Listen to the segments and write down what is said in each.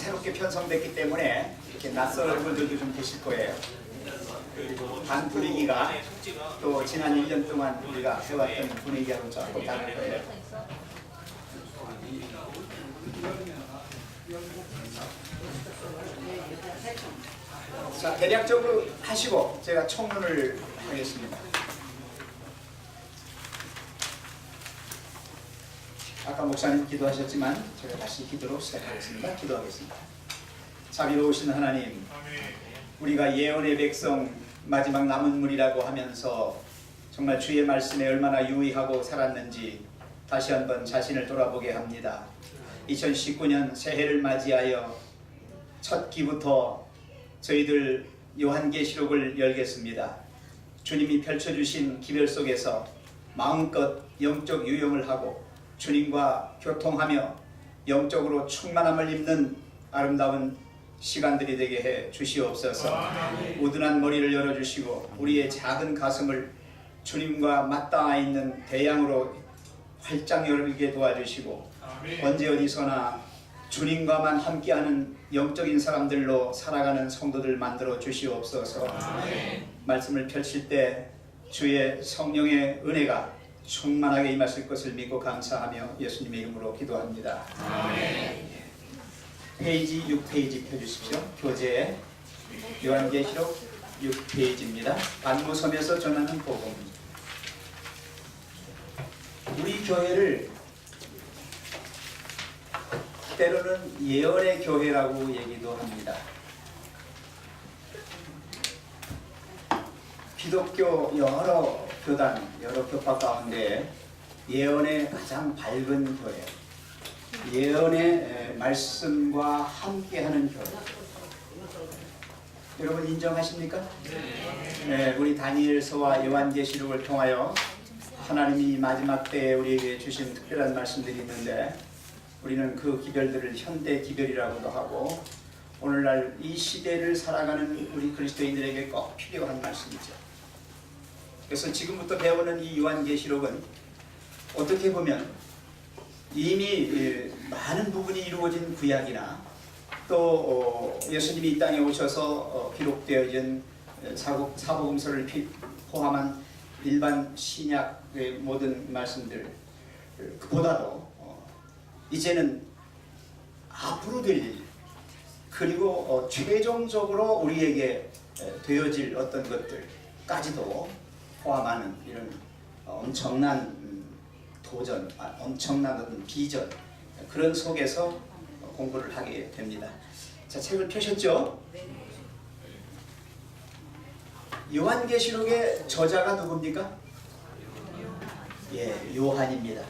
새롭게 편성됐기 때문에 이렇게 낯설 얼굴들도 좀 계실 거예요. 그리고 반 분위기가 또 지난 1년 동안 우리가 해왔던 분위기하고 조금 다를 거예요. 자, 대략적으로 하시고 제가 총론을 하겠습니다. 아까 목사님 기도하셨지만 제가 다시 기도로 시작하겠습니다. 기도하겠습니다. 자비로우신 하나님, 우리가 예언의 백성 마지막 남은 물이라고 하면서 정말 주의 말씀에 얼마나 유의하고 살았는지 다시 한번 자신을 돌아보게 합니다. 2019년 새해를 맞이하여 첫 기부터 저희들 요한계시록을 열겠습니다. 주님이 펼쳐주신 기별 속에서 마음껏 영적 유영을 하고 주님과 교통하며 영적으로 충만함을 입는 아름다운 시간들이 되게 해 주시옵소서. 우둔한 머리를 열어주시고 우리의 작은 가슴을 주님과 맞닿아 있는 대양으로 활짝 열게 도와주시고 언제 어디서나 주님과만 함께하는 영적인 사람들로 살아가는 성도들 만들어 주시옵소서. 말씀을 펼칠 때 주의 성령의 은혜가 충만하게 임하실 것을 믿고 감사하며 예수님의 이름으로 기도합니다. 페이지 6페이지 펴주십시오. 교재 요한계시록 6페이지입니다. 반무섬에서 전하는 복음. 우리 교회를 때로는 예언의 교회라고 얘기도 합니다. 기독교 여러 교단, 여러 교파 가운데 예언의 가장 밝은 교회, 예언의 말씀과 함께하는 교회. 여러분 인정하십니까? 네, 우리 다니엘서와 요한계시록을 통하여 하나님이 마지막 때에 우리에게 주신 특별한 말씀들이 있는데 우리는 그 기별들을 현대 기별이라고도 하고 오늘날 이 시대를 살아가는 우리 그리스도인들에게 꼭 필요한 말씀이죠. 그래서 지금부터 배우는 이 요한계시록은 어떻게 보면 이미 많은 부분이 이루어진 구약이나 또 예수님이 이 땅에 오셔서 기록되어진 사복음서를 포함한 일반 신약의 모든 말씀들 그보다도 이제는 앞으로 될 일 그리고 최종적으로 우리에게 되어질 어떤 것들까지도 포함하는 이런 엄청난 도전, 엄청난 어떤 비전 그런 속에서 공부를 하게 됩니다. 자, 책을 펴셨죠? 요한계시록의 저자가 누굽니까? 예, 요한입니다.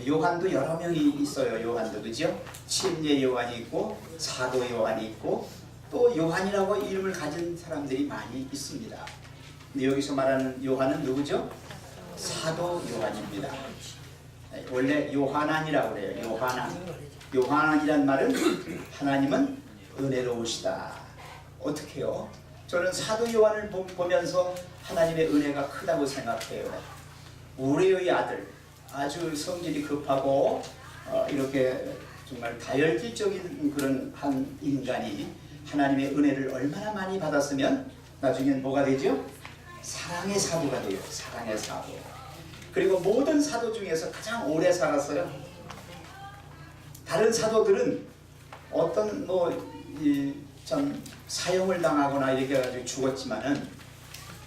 요한도 여러 명이 있어요. 요한도 그죠? 침례 요한이 있고 사도 요한이 있고 또 요한이라고 이름을 가진 사람들이 많이 있습니다. 근데 여기서 말하는 요한은 누구죠? 사도 요한입니다. 원래 요하난이라고 그래요. 요하난. 요하난이란 말은 하나님은 은혜로우시다. 어떻게 해요? 저는 사도 요한을 보면서 하나님의 은혜가 크다고 생각해요. 우레의 아들, 아주 성질이 급하고 이렇게 정말 다혈질적인 그런 한 인간이 하나님의 은혜를 얼마나 많이 받았으면 나중엔 뭐가 되죠? 사랑의 사도가 돼요. 사랑의 사도. 그리고 모든 사도 중에서 가장 오래 살았어요. 다른 사도들은 어떤 좀 사형을 당하거나 이렇게 해가지고 죽었지만은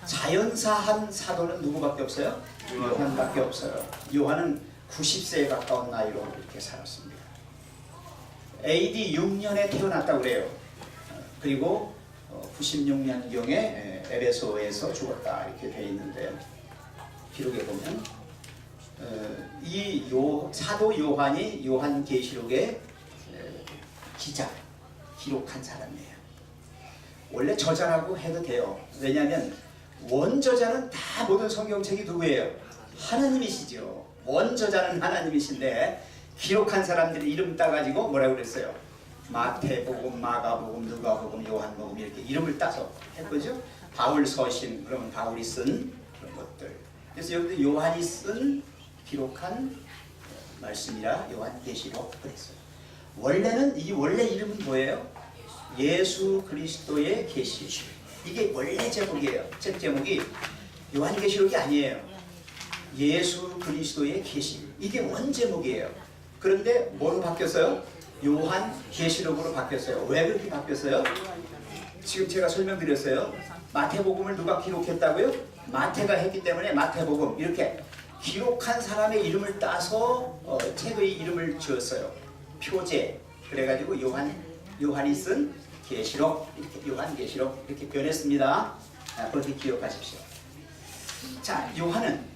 자연사한 사도는 누구밖에 없어요? 요한밖에 없어요. 요한은 90세에 가까운 나이로 이렇게 살았습니다. AD 6년에 태어났다고 그래요. 그리고 96년경에 에베소에서 죽었다 이렇게 되어 있는데 기록에 보면 이 사도 요한이 요한계시록의 기록한 사람이에요. 원래 저자라고 해도 돼요. 왜냐하면 원저자는 다 모든 성경책이 누구예요? 하나님이시죠. 원저자는 하나님이신데 기록한 사람들이 이름 따가지고 뭐라고 그랬어요? 마태복음, 마가복음, 누가복음, 요한복음 이렇게 이름을 따서 했거죠. 바울 서신, 그러면 바울이 쓴 그런 것들. 그래서 여기도 요한이 쓴 기록한 말씀이라 요한계시록 그랬어요. 원래는 이 원래 이름은 뭐예요? 예수 그리스도의 계시. 이게 원래 제목이에요. 책 제목이 요한계시록이 아니에요. 예수 그리스도의 계시. 이게 원 제목이에요. 그런데 뭐로 바뀌었어요? 요한계시록으로 바뀌었어요. 왜 그렇게 바뀌었어요? 지금 제가 설명드렸어요. 마태복음을 누가 기록했다고요? 마태가 했기 때문에 마태복음 이렇게 기록한 사람의 이름을 따서 책의 이름을 지었어요. 표제. 그래가지고 요한이 쓴 계시록, 이렇게 요한계시록 이렇게 변했습니다. 그렇게 기억하십시오. 자, 요한은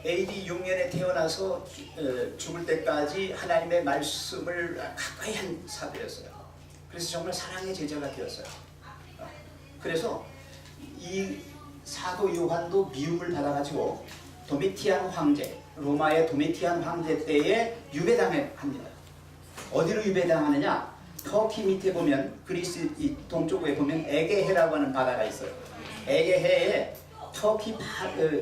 AD 6년에 태어나서 죽을 때까지 하나님의 말씀을 가까이 한 사도였어요. 그래서 정말 사랑의 제자가 되었어요. 그래서 이 사도 요한도 미움을 받아가지고 도미티안 황제, 로마의 도미티안 황제 때에 유배당합니다. 어디로 유배당하느냐? 터키 밑에 보면 그리스 이 동쪽에 보면 에게해라고 하는 바다가 있어요. 에게해에 터키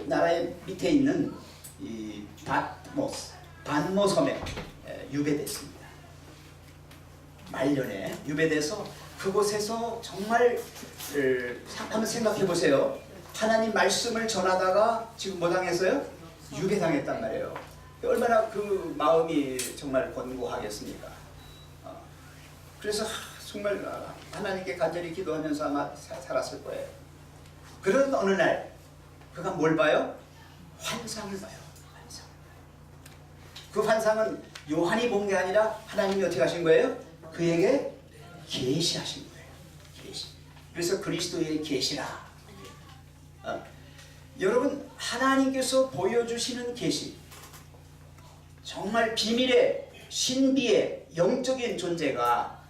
나라의 밑에 있는 이 반모 섬에 유배됐습니다. 말년에 유배돼서 그곳에서 정말 한번 생각해 보세요. 하나님 말씀을 전하다가 지금 뭐 당했어요? 유배당했단 말이에요. 얼마나 그 마음이 정말 권고하겠습니까? 그래서 정말 하나님께 간절히 기도하면서 아마 살았을 거예요. 그런 어느 날 그가 뭘 봐요? 환상을 봐요. 환상. 그 환상은 요한이 본 게 아니라 하나님이 어떻게 하신 거예요? 그에게 계시하신 거예요. 계시. 그래서 그리스도의 계시라. 여러분, 하나님께서 보여주시는 계시, 정말 비밀의 신비의 영적인 존재가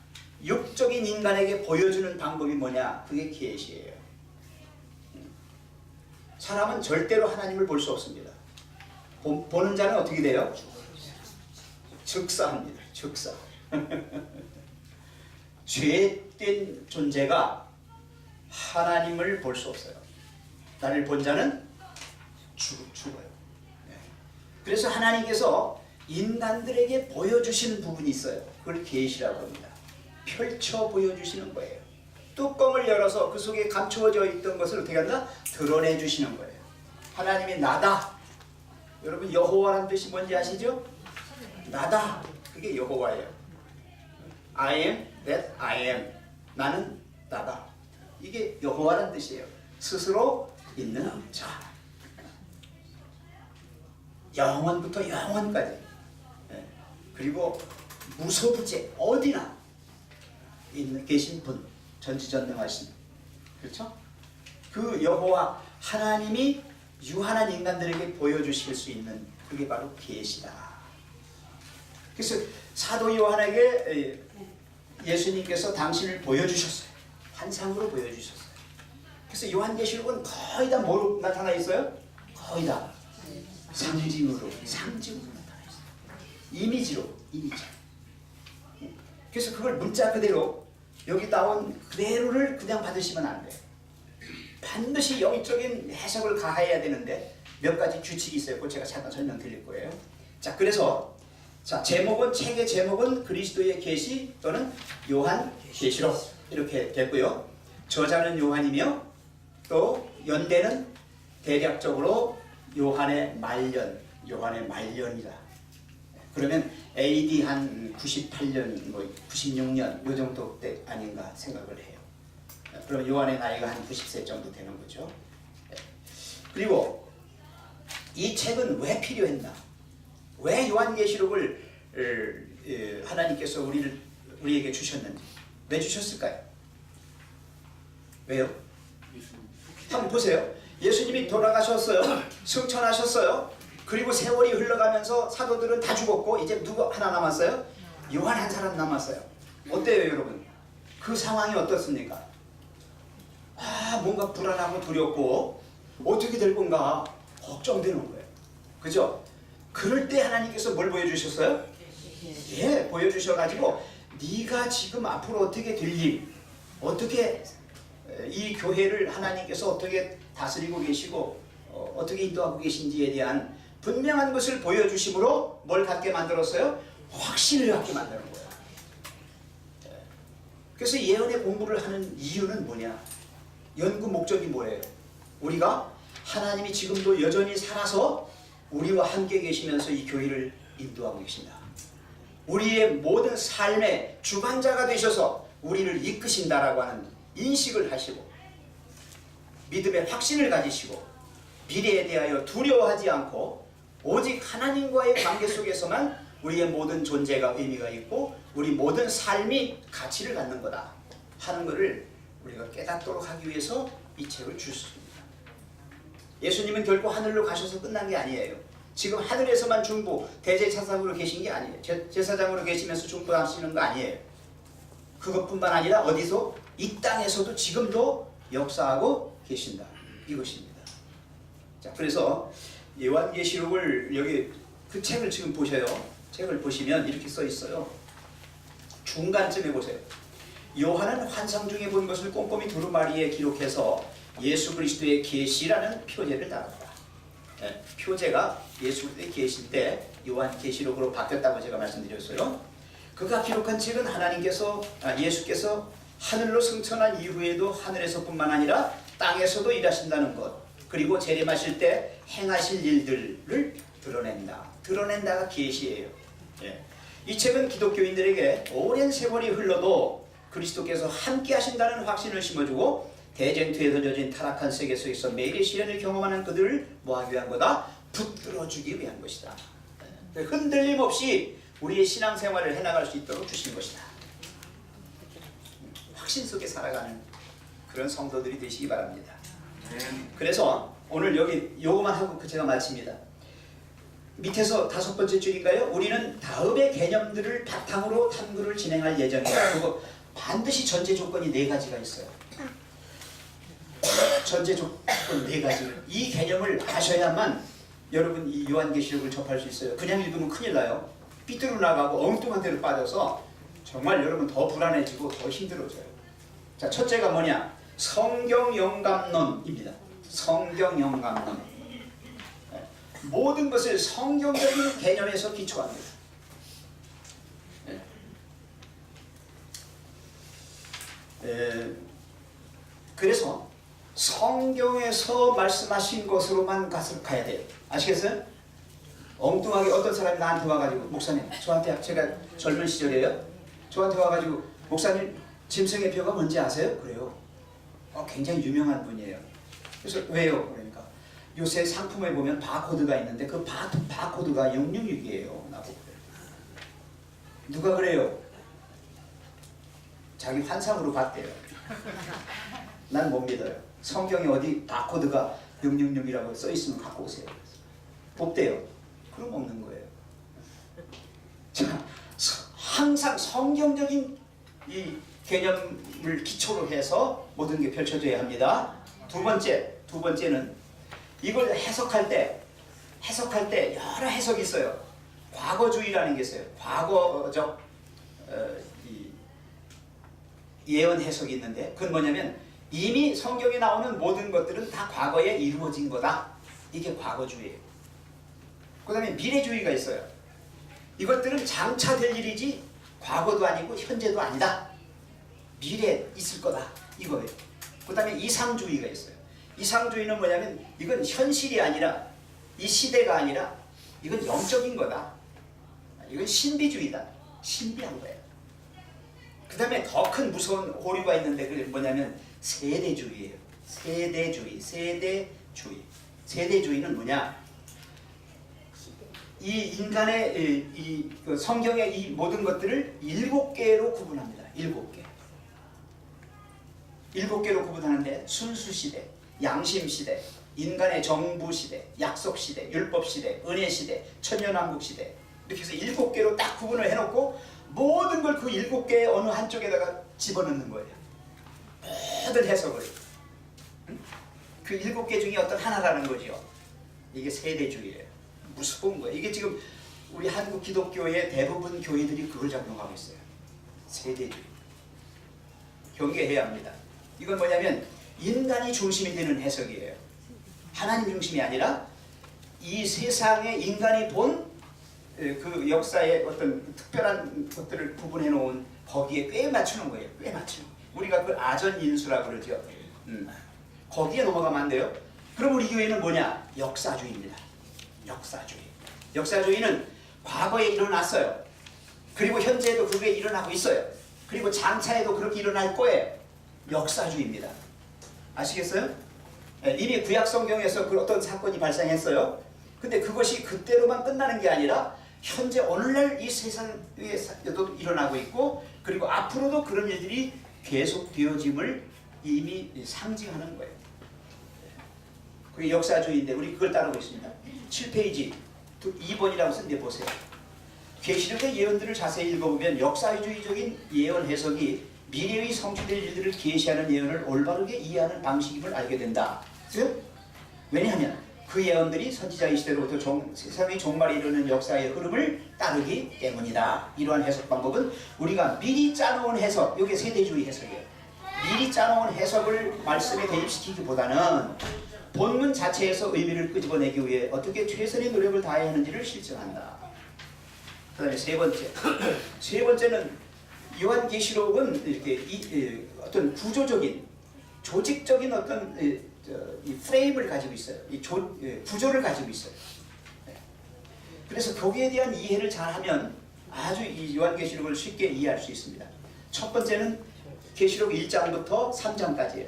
육적인 인간에게 보여주는 방법이 뭐냐? 그게 계시예요. 사람은 절대로 하나님을 볼 수 없습니다. 보는 자는 어떻게 돼요? 즉사합니다. 즉사. 죄된 존재가 하나님을 볼 수 없어요. 나를 본 자는 죽어요. 그래서 하나님께서 인간들에게 보여주시는 부분이 있어요. 그걸 계시라고 합니다. 펼쳐 보여주시는 거예요. 뚜껑을 열어서 그 속에 감추어져 있던 것을 어떻게 한다? 드러내 주시는 거예요. 하나님이 나다. 여러분, 여호와라는 뜻이 뭔지 아시죠? 나다. 그게 여호와예요. I am that I am. 나는 나다. 이게 여호와라는 뜻이에요. 스스로 있는 자. 영원부터 영원까지. 그리고 무소부재 어디나 계신 분, 전지전능하신, 그렇죠? 그 여호와 하나님이 유한한 인간들에게 보여주실 수 있는 그게 바로 계시다. 그래서 사도 요한에게 예수님께서 당신을 보여주셨어요. 환상으로 보여주셨어요. 그래서 요한계시록은 거의 다 뭐로 나타나 있어요? 거의 다 상징으로 나타나 있어요. 이미지로. 그래서 그걸 문자 그대로 여기 나온 그대로를 그냥 받으시면 안 돼요. 반드시 영적인 해석을 가해야 되는데 몇 가지 규칙이 있어요. 그걸 제가 잠깐 설명드릴 거예요. 자, 그래서 제목은, 책의 제목은 그리스도의 계시 또는 요한계시록 이렇게 됐고요. 저자는 요한이며 또 연대는 대략적으로 요한의 말년이다. 그러면 AD 한 98년, 96년 요 정도 때 아닌가 생각을 해요. 그럼 요한의 나이가 한 90세 정도 되는 거죠. 그리고 이 책은 왜 필요했나? 왜 요한계시록을 하나님께서 우리에게 주셨는지, 왜 주셨을까요? 왜요? 한번 보세요. 예수님이 돌아가셨어요. 승천하셨어요. 그리고 세월이 흘러가면서 사도들은 다 죽었고 이제 누구 하나 남았어요? 요한 한 사람 남았어요. 어때요, 여러분? 그 상황이 어떻습니까? 뭔가 불안하고 두렵고 어떻게 될 건가 걱정되는 거예요. 그죠? 그럴 때 하나님께서 뭘 보여주셨어요? 보여주셔가지고 네가 지금 앞으로 어떻게 될 일, 어떻게 이 교회를 하나님께서 어떻게 다스리고 계시고 어떻게 인도하고 계신지에 대한 분명한 것을 보여주심으로 뭘 갖게 만들었어요? 확신을 갖게 만드는 거예요. 그래서 예언의 공부를 하는 이유는 뭐냐? 연구 목적이 뭐예요? 우리가 하나님이 지금도 여전히 살아서 우리와 함께 계시면서 이 교회를 인도하고 계신다. 우리의 모든 삶의 주관자가 되셔서 우리를 이끄신다라고 하는 인식을 하시고 믿음의 확신을 가지시고 미래에 대하여 두려워하지 않고 오직 하나님과의 관계 속에서만 우리의 모든 존재가 의미가 있고 우리 모든 삶이 가치를 갖는 거다 하는 것을 우리가 깨닫도록 하기 위해서 이 책을 주셨습니다. 예수님은 결코 하늘로 가셔서 끝난 게 아니에요. 지금 하늘에서만 중보 대제사장으로 계신 게 아니에요. 제사장으로 계시면서 중보하시는 거 아니에요. 그것뿐만 아니라 어디서 이 땅에서도 지금도 역사하고 계신다 이것입니다. 자, 그래서 요한계시록을 여기 그 책을 지금 보셔요. 책을 보시면 이렇게 써 있어요. 중간쯤에 보세요. 요한은 환상 중에 본 것을 꼼꼼히 두루마리에 기록해서 예수 그리스도의 계시라는 표제를 달았다. 네, 표제가 예수 그리스도의 계시인데 요한계시록으로 바뀌었다고 제가 말씀드렸어요. 그가 기록한 책은 예수께서 하늘로 승천한 이후에도 하늘에서뿐만 아니라 땅에서도 일하신다는 것, 그리고 재림하실 때 행하실 일들을 드러낸다가 계시예요. 예. 이 책은 기독교인들에게 오랜 세월이 흘러도 그리스도께서 함께 하신다는 확신을 심어주고 대쟁투에서 젖은 타락한 세계 속에서 매일의 시련을 경험하는 그들을 뭐하기 위한 거다? 붙들어주기 위한 것이다. 흔들림 없이 우리의 신앙생활을 해나갈 수 있도록 주신 것이다. 확신 속에 살아가는 그런 성도들이 되시기 바랍니다. 그래서 오늘 여기 요거만 하고 제가 마칩니다. 밑에서 5번째 줄인가요? 우리는 다음의 개념들을 바탕으로 탐구를 진행할 예정이다. 그거 반드시 전제 조건이 4가지가 있어요. 전제 조건 4가지. 이 개념을 아셔야만 여러분 이 요한계시록을 접할 수 있어요. 그냥 읽으면 큰일 나요. 삐뚤어 나가고 엉뚱한 데로 빠져서 정말 여러분 더 불안해지고 더 힘들어져요. 자, 첫째가 뭐냐? 성경 영감론입니다. 성경 영감론. 모든 것을 성경적인 개념에서 기초합니다. 그래서 성경에서 말씀하신 것으로만 가야 돼요. 아시겠어요? 엉뚱하게 어떤 사람이 나한테 와가지고 목사님, 저한테 제가 젊은 시절이에요. 저한테 와가지고 목사님 짐승의 뼈가 뭔지 아세요? 그래요. 굉장히 유명한 분이에요. 그래서 왜요? 그러니까 요새 상품에 보면 바코드가 있는데 그 바코드가 066이에요. 나보고 그래요. 누가 그래요? 자기 환상으로 봤대요. 난 못 믿어요. 성경에 어디 바코드가 066이라고 써있으면 갖고 오세요. 없대요. 그럼 없는 거예요. 자, 항상 성경적인 이 개념을 기초로 해서 모든 게 펼쳐져야 합니다. 두 번째는 이걸 해석할 때 여러 해석이 있어요. 과거주의라는 게 있어요. 과거적 예언 해석이 있는데 그건 뭐냐면 이미 성경에 나오는 모든 것들은 다 과거에 이루어진 거다. 이게 과거주의예요. 그 다음에 미래주의가 있어요. 이것들은 장차 될 일이지 과거도 아니고 현재도 아니다. 미래에 있을 거다. 이거예요. 그 다음에 이상주의가 있어요. 이상주의는 뭐냐면 이건 현실이 아니라 이 시대가 아니라 이건 영적인 거다. 이건 신비주의다. 신비한 거예요. 그 다음에 더 큰 무서운 오류가 있는데 그게 뭐냐면 세대주의예요. 세대주의는 뭐냐? 이 인간의 그 성경의 이 모든 것들을 7개로 구분합니다. 7개로 구분하는데 순수시대, 양심시대, 인간의 정부시대, 약속시대, 율법시대, 은혜시대, 천년왕국시대 이렇게 해서 7개로 딱 구분을 해놓고 모든 걸 그 7개의 어느 한쪽에다가 집어넣는 거예요. 모든 해석을. 그 7개 중에 어떤 하나라는 거죠. 이게 세대주의예요. 무서운 거예요. 이게 지금 우리 한국 기독교의 대부분 교회들이 그걸 적용하고 있어요. 세대주의. 경계해야 합니다. 이건 뭐냐면 인간이 중심이 되는 해석이에요. 하나님 중심이 아니라 이 세상에 인간이 본 그 역사의 어떤 특별한 것들을 구분해 놓은 거기에 꽤 맞추는 거예요. 꽤 맞추는. 우리가 그 아전인수라고 그러죠. 거기에 넘어가면 안 돼요. 그럼 우리 교회는 뭐냐? 역사주의입니다. 역사주의. 역사주의는 과거에 일어났어요. 그리고 현재에도 그게 일어나고 있어요. 그리고 장차에도 그렇게 일어날 거예요. 역사주의입니다. 아시겠어요? 이미 구약 성경에서 그 어떤 사건이 발생했어요. 근데 그것이 그때로만 끝나는 게 아니라 현재 오늘날 이 세상에도 일어나고 있고, 그리고 앞으로도 그런 일들이 계속 되어짐을 이미 상징하는 거예요. 그게 역사주의인데 우리 그걸 따르고 있습니다. 7페이지 2번이라고 쓴데 보세요. 계시록의 예언들을 자세히 읽어보면 역사주의적인 예언 해석이 미래의 성취될 일들을 계시하는 예언을 올바르게 이해하는 방식임을 알게 된다. 즉, 왜냐하면 그 예언들이 선지자의 시대로부터 세상의 종말에 이르는 역사의 흐름을 따르기 때문이다. 이러한 해석 방법은 우리가 미리 짜놓은 해석, 이게 세대주의 해석이에요. 미리 짜놓은 해석을 말씀에 대입시키기보다는 본문 자체에서 의미를 끄집어내기 위해 어떻게 최선의 노력을 다해야 하는지를 실증한다. 그 다음에 세 번째는 요한계시록은 이렇게 어떤 구조적인, 조직적인 어떤 이 프레임을 가지고 있어요. 구조를 가지고 있어요. 그래서 거기에 대한 이해를 잘하면 아주 이 요한계시록을 쉽게 이해할 수 있습니다. 첫 번째는 계시록 1장부터 3장까지예요.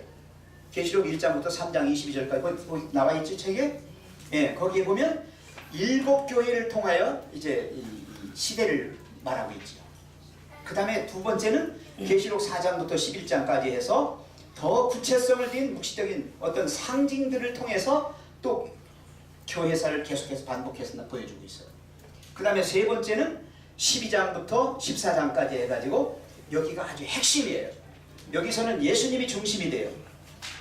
계시록 1장부터 3장 22절까지 거기 나와 있지 책에? 예, 거기에 보면 7교회를 통하여 이제 이 시대를 말하고 있죠. 그 다음에 두 번째는 계시록 4장부터 11장까지 해서 더 구체성을 띤 묵시적인 어떤 상징들을 통해서 또 교회사를 계속해서 반복해서 보여주고 있어요. 그 다음에 세 번째는 12장부터 14장까지 해가지고 여기가 아주 핵심이에요. 여기서는 예수님이 중심이 돼요.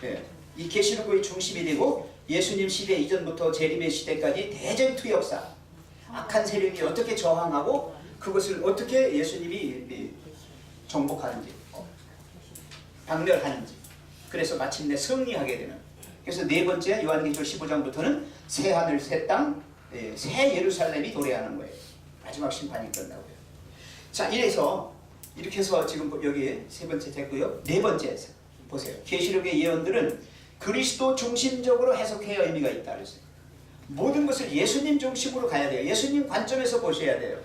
예, 이 계시록의 중심이 되고 예수님 시대 이전부터 재림의 시대까지 대전투 역사, 악한 세력이 어떻게 저항하고 그것을 어떻게 예수님이 정복하는지, 박멸하는지, 그래서 마침내 승리하게 되는. 그래서 네 번째 요한계시록 15장부터는 새 하늘 새 땅, 새 예루살렘이 도래하는 거예요. 마지막 심판이 끝나고요. 자, 이래서 이렇게 해서 지금 여기 세 번째 됐고요. 네 번째 보세요. 계시록의 예언들은 그리스도 중심적으로 해석해야 의미가 있다 그랬어요. 모든 것을 예수님 중심으로 가야 돼요. 예수님 관점에서 보셔야 돼요.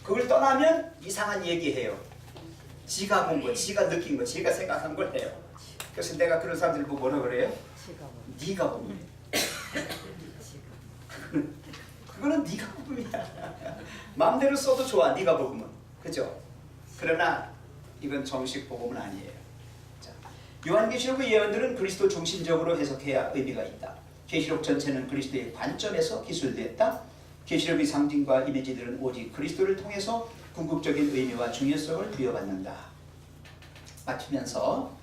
그걸 떠나면 이상한 얘기해요. 지가 본 거, 지가 느낀 거, 지가 생각한 걸 해요. 그래서 내가 그런 사람들 보고 뭐라 그래요? 네가 보면. 그거는 네가 복음이야. 마음대로 써도 좋아, 네가 복음은. 그죠? 그러나 이건 정식 복음은 아니에요. 자, 요한계시록의 예언들은 그리스도 중심적으로 해석해야 의미가 있다. 계시록 전체는 그리스도의 관점에서 기술됐다. 계시록의 상징과 이미지들은 오직 그리스도를 통해서 궁극적인 의미와 중요성을 부여받는다. 마치면서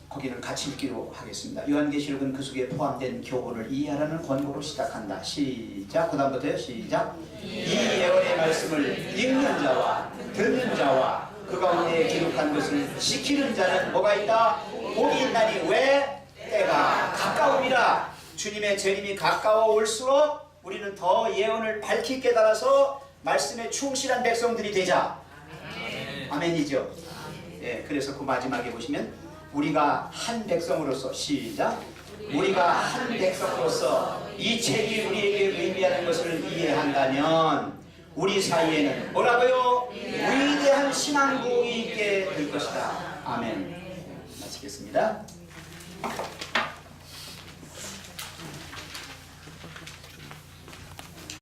거기를 같이 읽기로 하겠습니다. 요한계시록은 그 속에 포함된 교훈을 이해하라는 권고로 시작한다. 시작. 그 다음부터요. 시작. 이 예언의 말씀을 읽는 자와 듣는 자와 그 가운데 기록한 것을 지키는 자는 뭐가 있다? 복이 있나니 왜? 때가 가까움이라. 주님의 재림이 가까워 올수록 우리는 더 예언을 밝히 깨달아서 말씀에 충실한 백성들이 되자. 아멘이죠. 예, 그래서 그 마지막에 보시면 우리가 한 백성으로서 시작. 우리가 한 백성으로서 이 책이 우리에게 의미하는 것을 이해한다면 우리 사이에는 뭐라고요? 위대한 신앙 부흥이 있게 될 것이다. 아멘. 마치겠습니다.